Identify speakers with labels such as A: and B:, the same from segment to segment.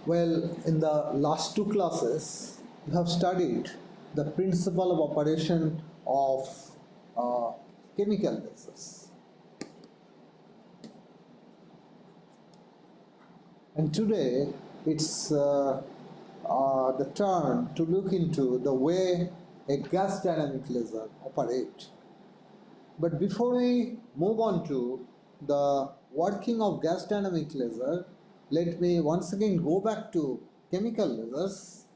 A: Well, in the last two classes, we have studied the principle of operation of chemical lasers. And today, it's the turn to look into the way a gas dynamic laser operates. But before we move on to the working of gas dynamic laser, let me once again go back to chemical lasers,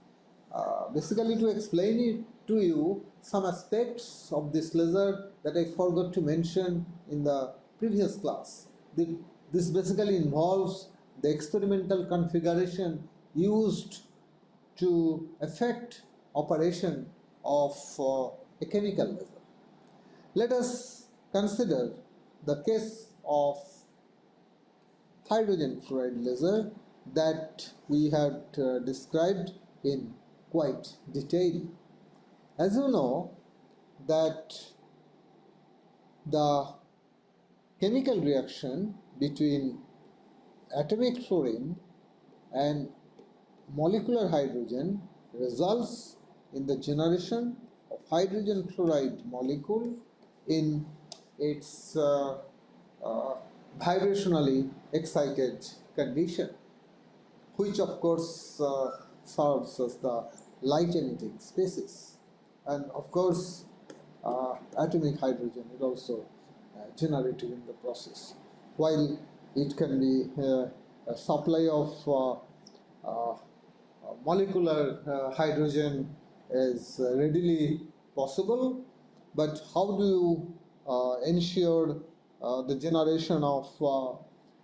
A: basically to explain it to you some aspects of this laser that I forgot to mention in the previous class. This basically involves the experimental configuration used to affect operation of a chemical laser. Let us consider the case of hydrogen fluoride laser that we had described in quite detail. As you know that the chemical reaction between atomic fluorine and molecular hydrogen results in the generation of hydrogen fluoride molecule in its vibrationally excited condition, which of course serves as the light emitting species. And of course atomic hydrogen is also generated in the process. While it can be a supply of molecular hydrogen is readily possible, but how do you ensure the generation of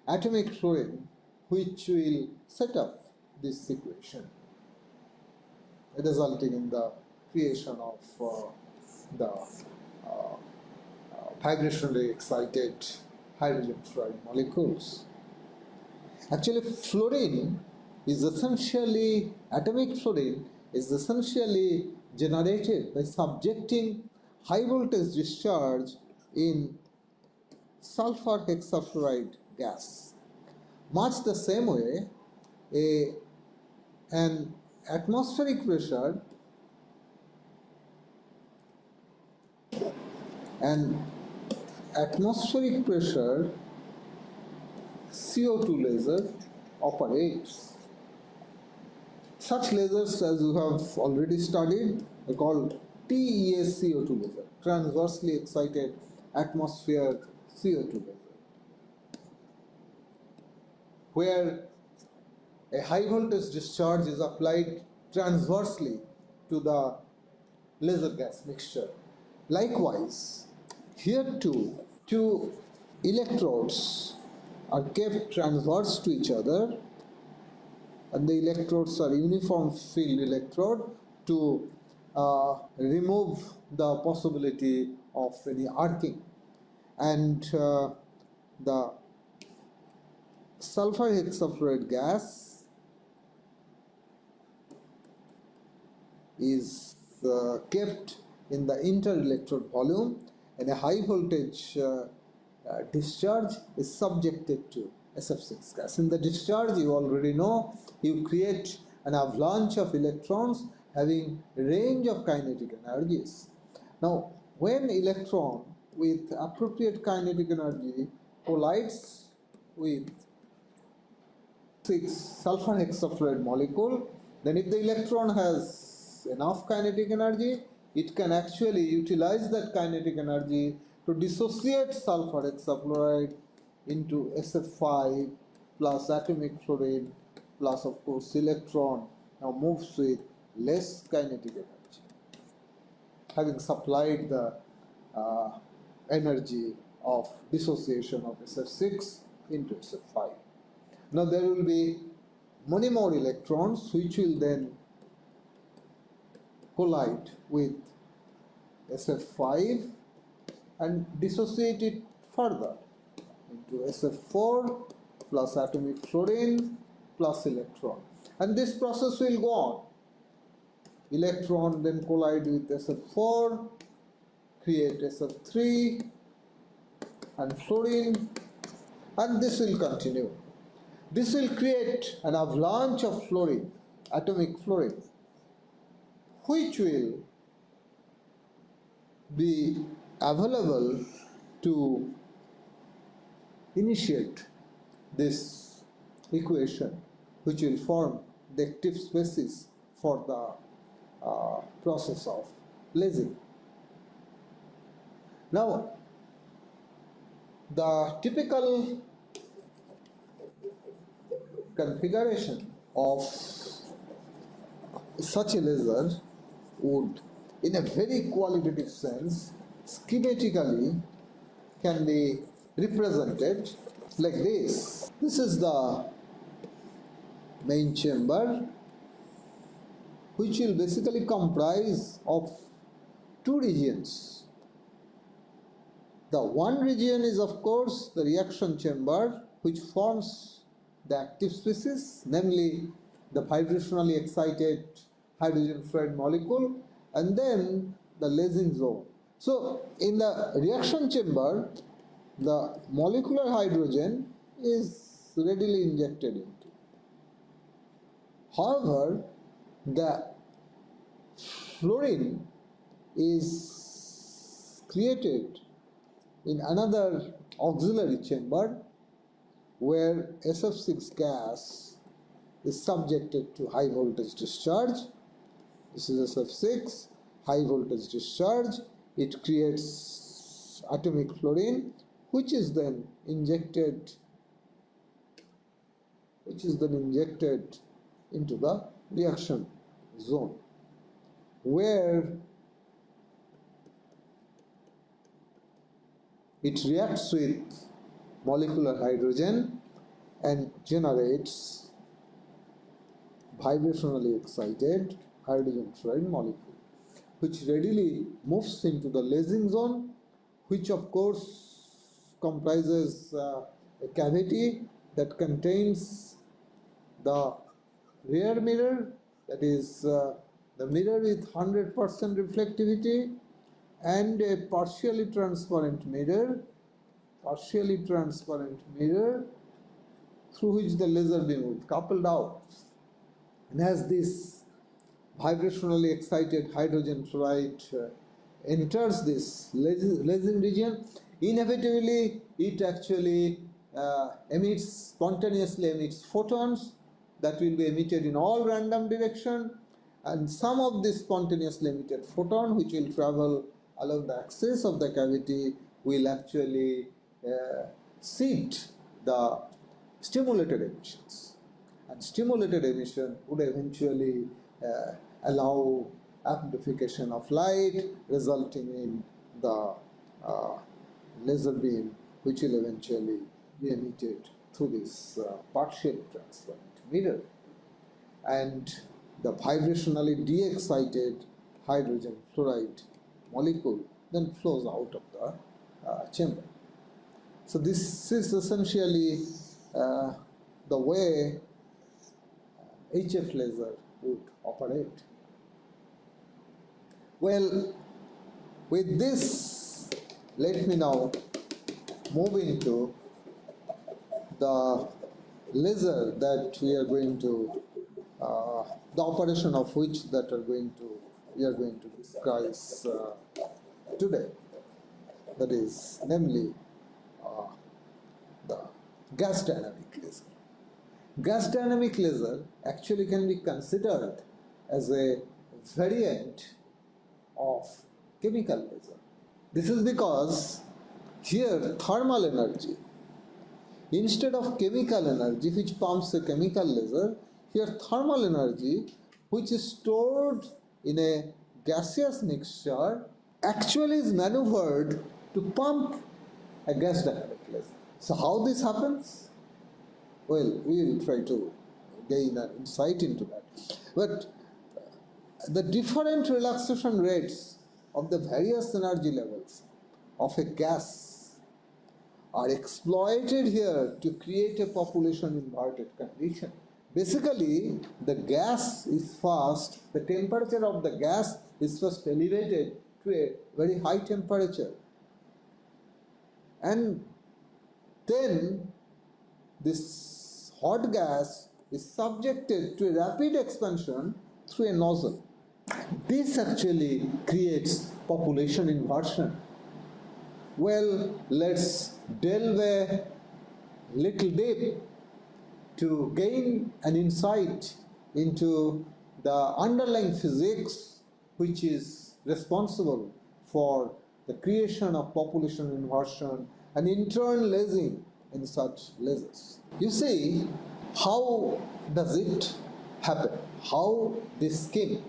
A: atomic fluorine which will set up this equation, resulting in the creation of the vibrationally excited hydrogen fluoride molecules? Actually, fluorine is essentially, atomic fluorine is essentially generated by subjecting high voltage discharge in sulfur hexafluoride gas. Much the same way, an atmospheric pressure CO2 laser operates. Such lasers, as you have already studied, are called TES-CO2 laser, transversely excited atmosphere CO2 laser, where a high voltage discharge is applied transversely to the laser gas mixture. Likewise, here too, two electrodes are kept transverse to each other, and the electrodes are uniform field electrode to remove the possibility of any arcing. And the sulfur hexafluoride gas is kept in the inter-electrode volume, and a high voltage discharge is subjected to SF6 gas. In the discharge, you already know, you create an avalanche of electrons having a range of kinetic energies. Now, when electron with appropriate kinetic energy collides with sulfur hexafluoride molecule, then if the electron has enough kinetic energy, it can actually utilize that kinetic energy to dissociate sulfur hexafluoride into SF5 plus atomic fluorine plus of course electron now moves with less kinetic energy, having supplied the energy of dissociation of SF6 into SF5. Now there will be many more electrons which will then collide with SF5 and dissociate it further into SF4 plus atomic fluorine plus electron. And this process will go on. Electron then collide with SF4, create SF3 and fluorine, and this will continue. This will create an avalanche of fluorine, atomic fluorine, which will be available to initiate this equation, which will form the active species for the process of lasing. Now, the typical configuration of such a laser would, in a very qualitative sense, schematically can be represented like this. This is the main chamber, which will basically comprise of two regions. The one region is, of course, the reaction chamber, which forms the active species, namely the vibrationally excited hydrogen fluoride molecule, and then the lasing zone. So, in the reaction chamber, the molecular hydrogen is readily injected into. However, the fluorine is created in another auxiliary chamber where SF6 gas is subjected to high voltage discharge. This is SF6, high voltage discharge. It creates atomic fluorine, which is then injected into the reaction zone, where it reacts with molecular hydrogen and generates vibrationally excited hydrogen fluoride molecule, which readily moves into the lasing zone, which of course comprises a cavity that contains the rear mirror, that is the mirror with 100% reflectivity, and a partially transparent mirror through which the laser beam would coupled out. And as this vibrationally excited hydrogen fluoride enters this lasing region, inevitably it actually spontaneously emits photons that will be emitted in all random direction, and some of this spontaneously emitted photon, which will travel along the axis of the cavity, will actually seed the stimulated emissions, and stimulated emission would eventually allow amplification of light, resulting in the laser beam, which will eventually be emitted through this partially transparent mirror, and the vibrationally de-excited hydrogen fluoride molecule then flows out of the chamber. So this is essentially the way HF laser would operate. Well, with this, let me now move into the laser that we are going to, the operation of which we are going to discuss today. That is, namely, the gas dynamic laser. Gas dynamic laser actually can be considered as a variant of chemical laser. This is because here thermal energy, instead of chemical energy which pumps a chemical laser, here thermal energy, which is stored in a gaseous mixture, actually is maneuvered to pump a gas dynamic laser. So how this happens? Well, we will try to gain an insight into that. But the different relaxation rates of the various energy levels of a gas are exploited here to create a population inverted condition. Basically, the temperature of the gas is first elevated to a very high temperature, and then this hot gas is subjected to a rapid expansion through a nozzle. This actually creates population inversion. Well, let's delve a little deep to gain an insight into the underlying physics which is responsible for the creation of population inversion and in turn lasing in such lasers. You see, how does it happen? How this scheme,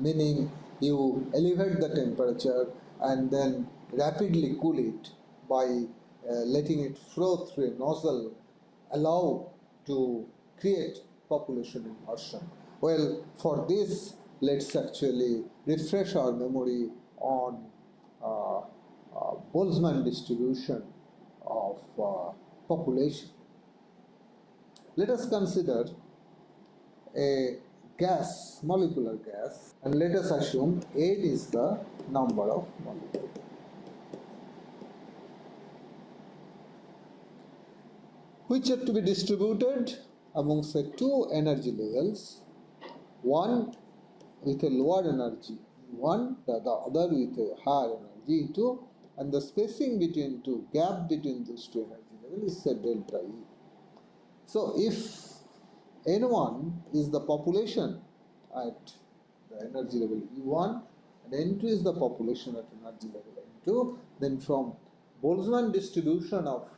A: meaning you elevate the temperature and then rapidly cool it by letting it flow through a nozzle, allow to create population inversion. Well, for this, let's actually refresh our memory on Boltzmann distribution of population. Let us consider a gas, molecular gas, and let us assume 8 is the number of molecules. Which are to be distributed amongst the two energy levels, one with a lower energy E1, the other with a higher energy E2, and the spacing between two, gap between those two energy levels is said delta E. So if N1 is the population at the energy level E1 and N2 is the population at energy level N2, then from Boltzmann distribution of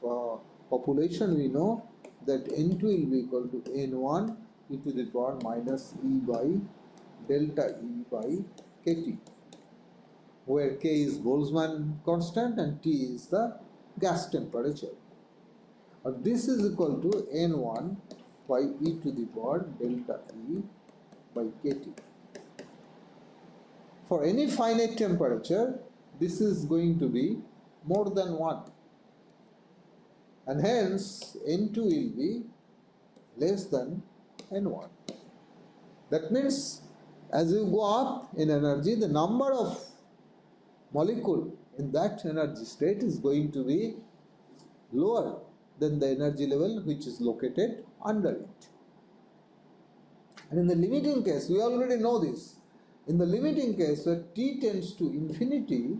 A: population we know that N2 will be equal to N1 e to the power minus E by delta E by Kt, where K is Boltzmann constant and T is the gas temperature. This is equal to N1 by E to the power delta E by Kt. For any finite temperature, this is going to be more than 1. And hence, N2 will be less than N1. That means, as you go up in energy, the number of molecule in that energy state is going to be lower than the energy level which is located under it. And in the limiting case, we already know this. In the limiting case where T tends to infinity,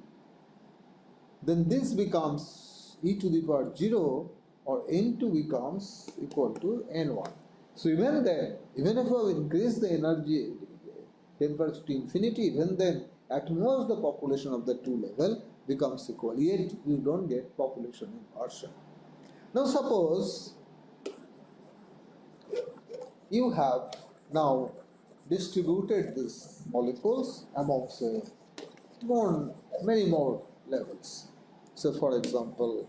A: then this becomes e to the power 0 or N2 becomes equal to N1. So even then, even if we have increased the energy temperature to infinity, even then at most the population of the two level becomes equal, yet you don't get population inversion. Now suppose you have now distributed these molecules amongst many more levels. So for example,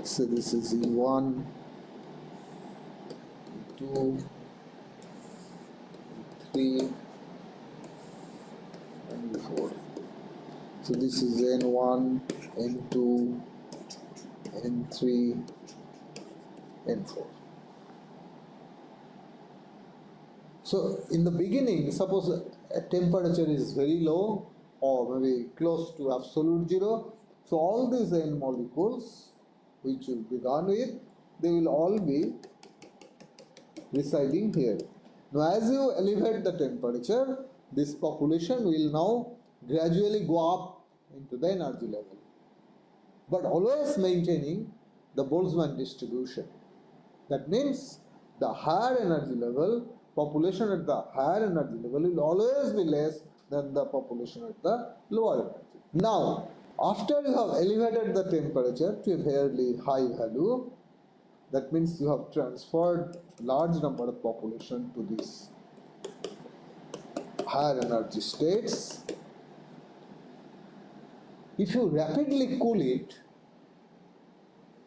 A: say this is E1, E2, E3, and E4. So this is N1, N2, N3, N4. So in the beginning, suppose a temperature is very low or maybe close to absolute zero. So all these N molecules which you began with, they will all be residing here. Now as you elevate the temperature, this population will now gradually go up into the energy level, but always maintaining the Boltzmann distribution. That means the higher energy level, population at the higher energy level will always be less than the population at the lower energy. Now, after you have elevated the temperature to a fairly high value, that means you have transferred large number of population to these higher energy states. If you rapidly cool it,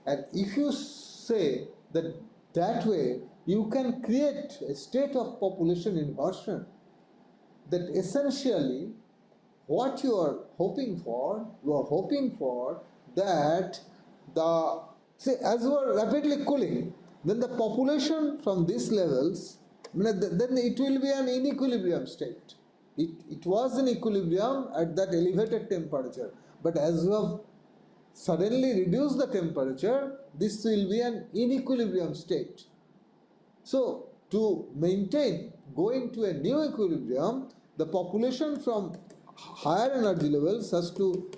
A: and if you say that way you can create a state of population inversion, that essentially what you are hoping for that as you are rapidly cooling, then the population from these levels, then it will be an inequilibrium state. It was in equilibrium at that elevated temperature, but as you have suddenly reduced the temperature, this will be an inequilibrium state. So to maintain, going to a new equilibrium, the population from higher energy levels has to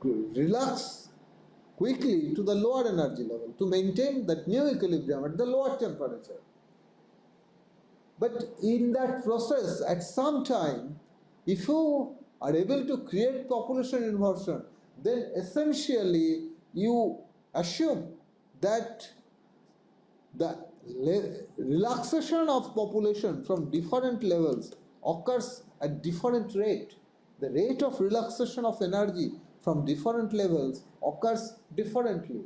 A: relax quickly to the lower energy level to maintain that new equilibrium at the lower temperature. But in that process, at some time, if you are able to create population inversion, then essentially you assume that the relaxation of population from different levels occurs at different rate. The rate of relaxation of energy from different levels occurs differently,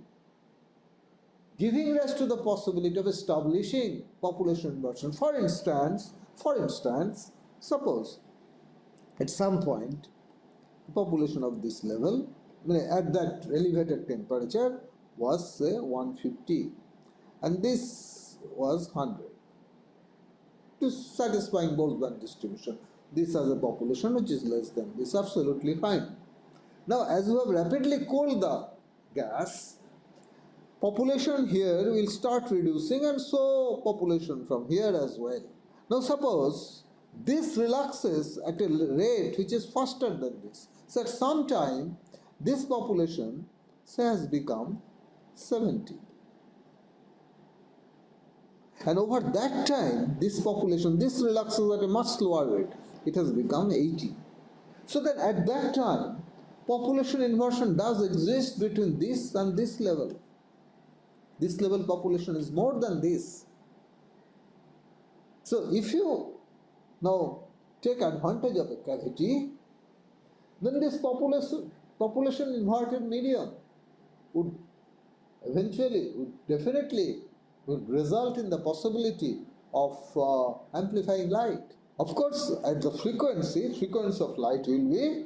A: giving rise to the possibility of establishing population inversion. For instance, suppose at some point population of this level at that elevated temperature was say 150 and this was 100, to satisfying Boltzmann distribution. This has a population which is less than this, absolutely fine. Now as we have rapidly cooled the gas, population here will start reducing and so population from here as well. Now suppose this relaxes at a rate which is faster than this. So at some time this population say has become 70. And over that time this population, this relaxes at a much slower rate. It has become 80. So that at that time population inversion does exist between this and this level. This level population is more than this. So if you now take advantage of a cavity, then this population inverted medium would eventually, definitely result in the possibility of amplifying light. Of course, at the frequency of light will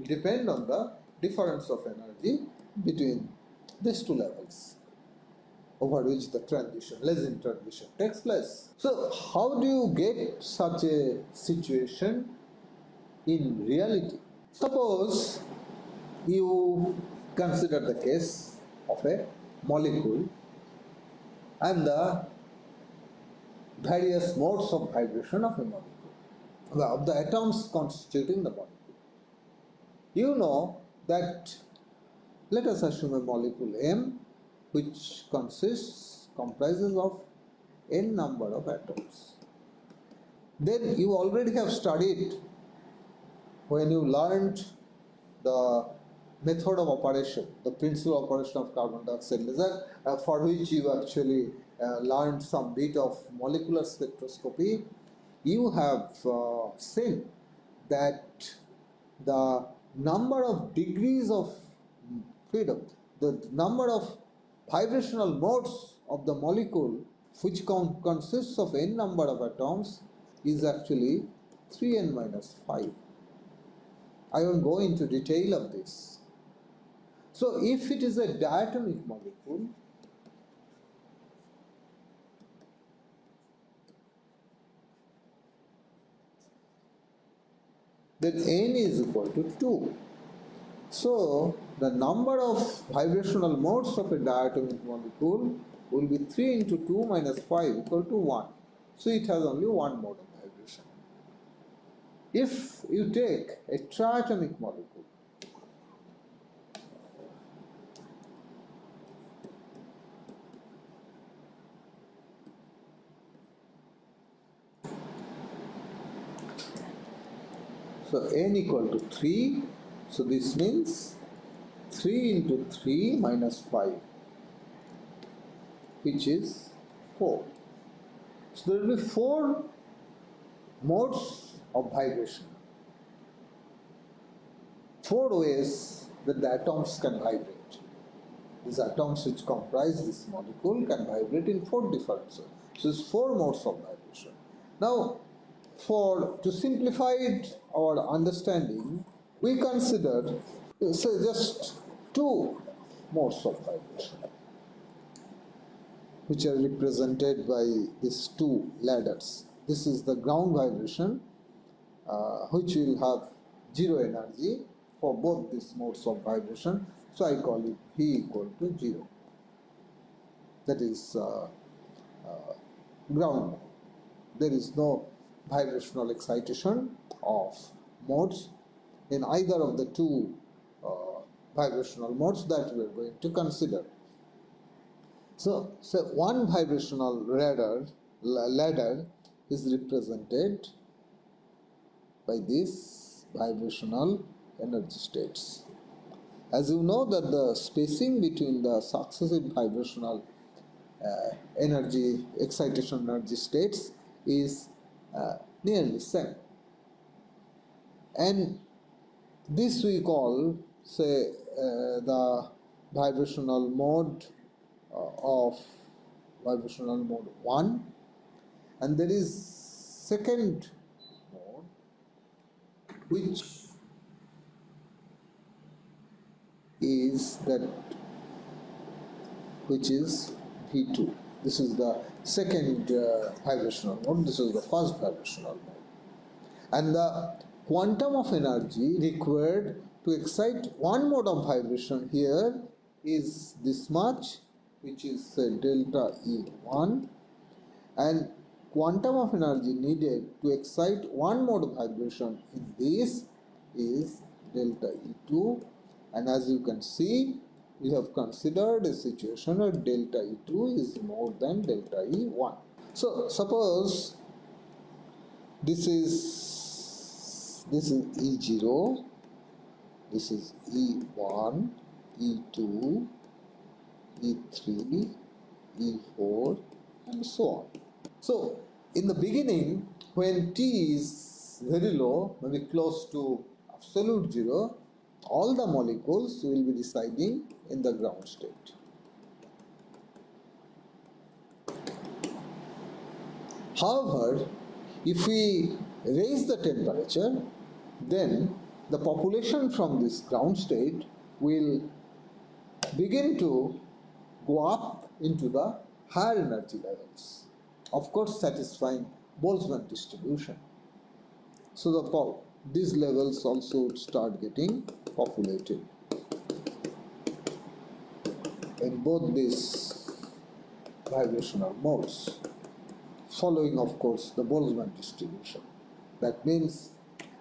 A: depend on the difference of energy between these two levels over which the transition, Lessing transition takes place. So how do you get such a situation in reality? Suppose you consider the case of a molecule and the various modes of vibration of a molecule, of the atoms constituting the molecule. You know that, let us assume a molecule M which comprises of n number of atoms. Then you already have studied, when you learned the method of operation, the principal operation of carbon dioxide laser, for which you actually learned some bit of molecular spectroscopy, you have seen that the number of degrees of freedom, the number of vibrational modes of the molecule which consists of n number of atoms is actually 3n minus 5. I won't go into detail of this. So if it is a diatomic molecule, then n is equal to 2. So the number of vibrational modes of a diatomic molecule will be 3 into 2 minus 5 equal to 1. So it has only one mode of vibration. If you take a triatomic molecule, so n equal to 3, so this means 3 into 3 minus 5, which is 4. So there will be 4 modes of vibration, 4 ways that the atoms can vibrate. These atoms which comprise this molecule can vibrate in 4 different ways. So it's 4 modes of vibration. Now, to simplify our understanding, we consider just 2 modes of vibration, which are represented by these 2 ladders. This is the ground vibration, which will have 0 energy for both these modes of vibration. So I call it V equal to 0. that is ground mode. There is no vibrational excitation of modes in either of the two vibrational modes that we are going to consider. So one vibrational ladder is represented by these vibrational energy states. As you know that the spacing between the successive vibrational excitation energy states is nearly same. And this we call, say, the vibrational mode of vibrational mode 1, and there is second mode which is V2. This is the second vibrational mode, this is the first vibrational mode. And the quantum of energy required to excite one mode of vibration here is this much, which is delta E1, and quantum of energy needed to excite one mode of vibration in this is delta E2, and as you can see, we have considered a situation where delta E2 is more than delta E1. So suppose this is E0, this is E1, E2, E3, E4, and so on. So in the beginning, when T is very low, maybe close to absolute zero, all the molecules will be residing in the ground state. However, if we raise the temperature, then the population from this ground state will begin to go up into the higher energy levels, of course satisfying Boltzmann distribution. So these levels also would start getting populated in both these vibrational modes, following of course the Boltzmann distribution. That means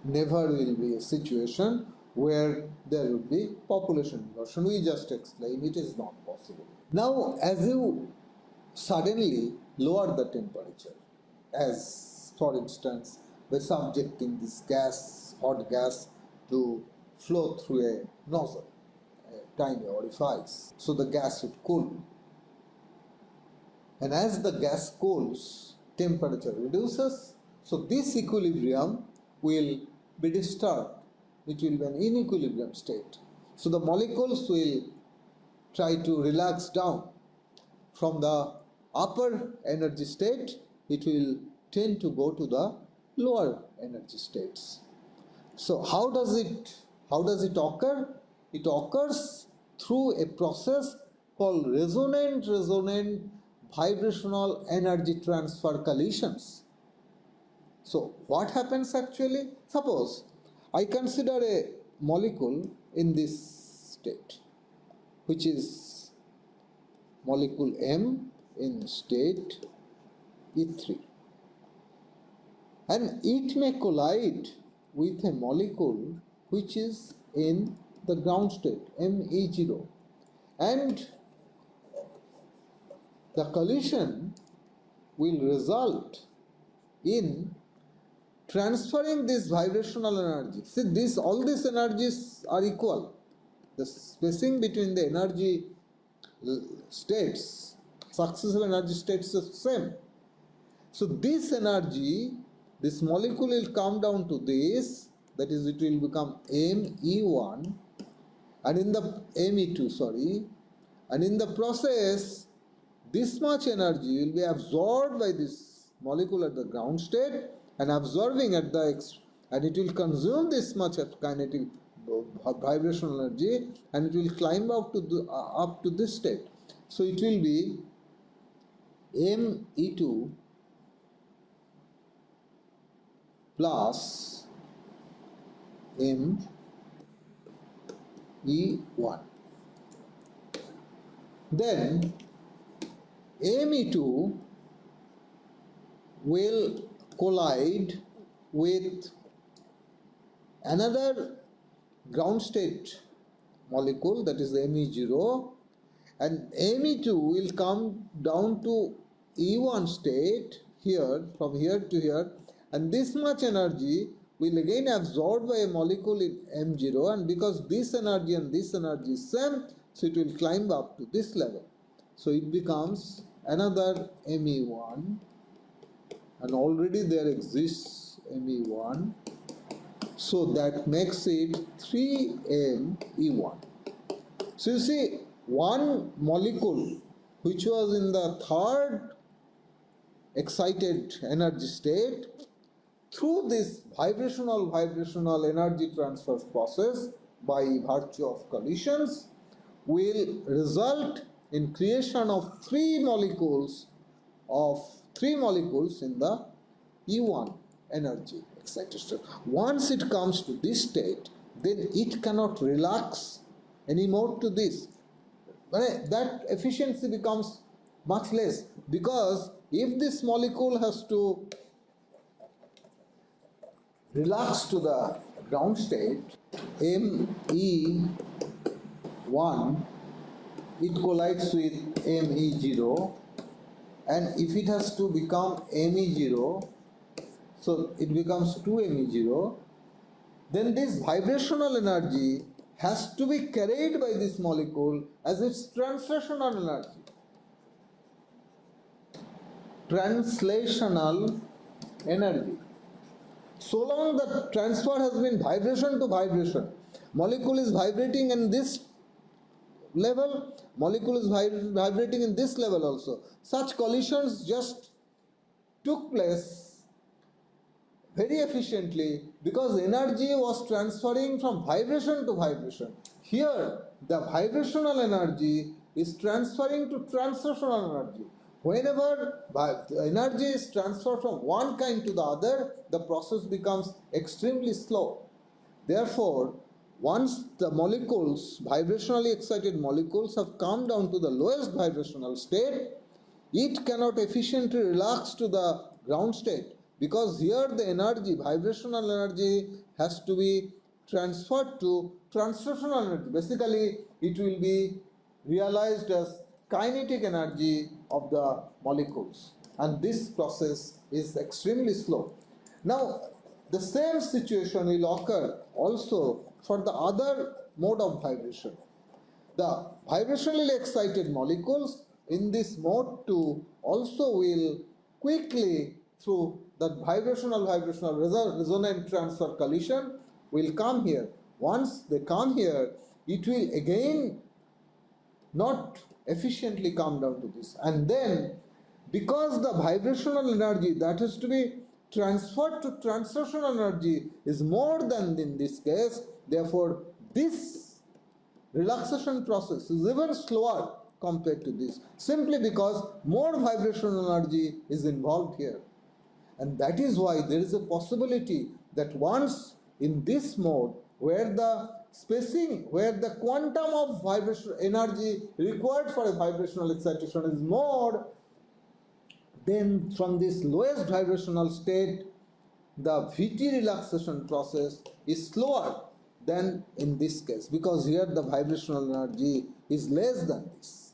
A: never will be a situation where there will be population inversion. We just explained it is not possible. Now as you suddenly lower the temperature, as for instance by subjecting this gas, hot gas, to flow through a nozzle, a tiny orifice, so the gas would cool. And as the gas cools, temperature reduces, so this equilibrium will be disturbed. It will be an inequilibrium state. So the molecules will try to relax down. From the upper energy state, it will tend to go to the lower energy states. So how does it occur? It occurs through a process called resonant vibrational energy transfer collisions. So what happens actually? Suppose I consider a molecule in this state, which is molecule M in state E3, and it may collide with a molecule which is in the ground state ME0, and the collision will result in transferring this vibrational energy. See, all these energies are equal. The spacing between the energy states, successive energy states, is the same. So this energy, this molecule will come down to this, that is, it will become Me1, and in the Me2, and in the process, this much energy will be absorbed by this molecule at the ground state and absorbing at the and it will consume this much of kinetic vibrational energy, and it will climb up to this state. So it will be Me2 plus Me1. Then Me2 will collide with another ground state molecule, that is Me0, and Me2 will come down to E1 state here, from here to here, and this much energy will again absorbed by a molecule in M0, and because this energy and this energy is same, so it will climb up to this level. So it becomes another Me1, and already there exists Me1, so that makes it 3Me1. So you see, one molecule which was in the third excited energy state, through this vibrational energy transfer process by virtue of collisions, will result in creation of three molecules in the E1 energy excited state. Once it comes to this state, then it cannot relax anymore to this. That efficiency becomes much less, because if this molecule has to relax to the ground state, Me1, it collides with Me0, and if it has to become Me0, so it becomes 2Me0, then this vibrational energy has to be carried by this molecule as its translational energy. Translational energy. So long the transfer has been vibration to vibration, molecule is vibrating in this level, molecule is vibrating in this level also. Such collisions just took place very efficiently because energy was transferring from vibration to vibration. Here, the vibrational energy is transferring to translational energy. Whenever energy is transferred from one kind to the other, the process becomes extremely slow. Therefore, once the molecules, vibrationally excited molecules, have come down to the lowest vibrational state, it cannot efficiently relax to the ground state, because here the energy, vibrational energy, has to be transferred to translational energy. Basically, it will be realized as kinetic energy of the molecules, and this process is extremely slow. Now, the same situation will occur also for the other mode of vibration. The vibrationally excited molecules in this mode 2 also will quickly, through the vibrational resonant transfer collision, will come here. Once they come here, it will again not efficiently come down to this, and then because the vibrational energy that is to be transferred to translational energy is more than in this case, therefore this relaxation process is even slower compared to this, simply because more vibrational energy is involved here. And that is why there is a possibility that once in this mode, where the spacing, where the quantum of vibrational energy required for a vibrational excitation is more, then from this lowest vibrational state, the VT relaxation process is slower than in this case, because here the vibrational energy is less than this.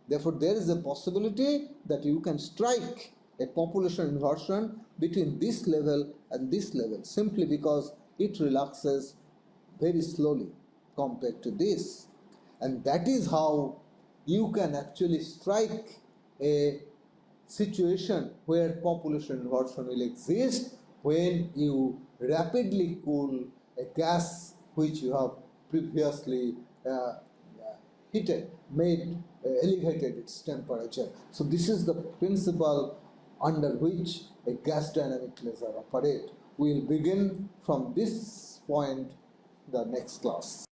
A: Therefore, there is a possibility that you can strike a population inversion between this level and this level, simply because it relaxes very slowly compared to this. And that is how you can actually strike a situation where population inversion will exist when you rapidly cool a gas which you have previously elevated its temperature. So this is the principle under which a gas dynamic laser operates. We will begin from this point the next class.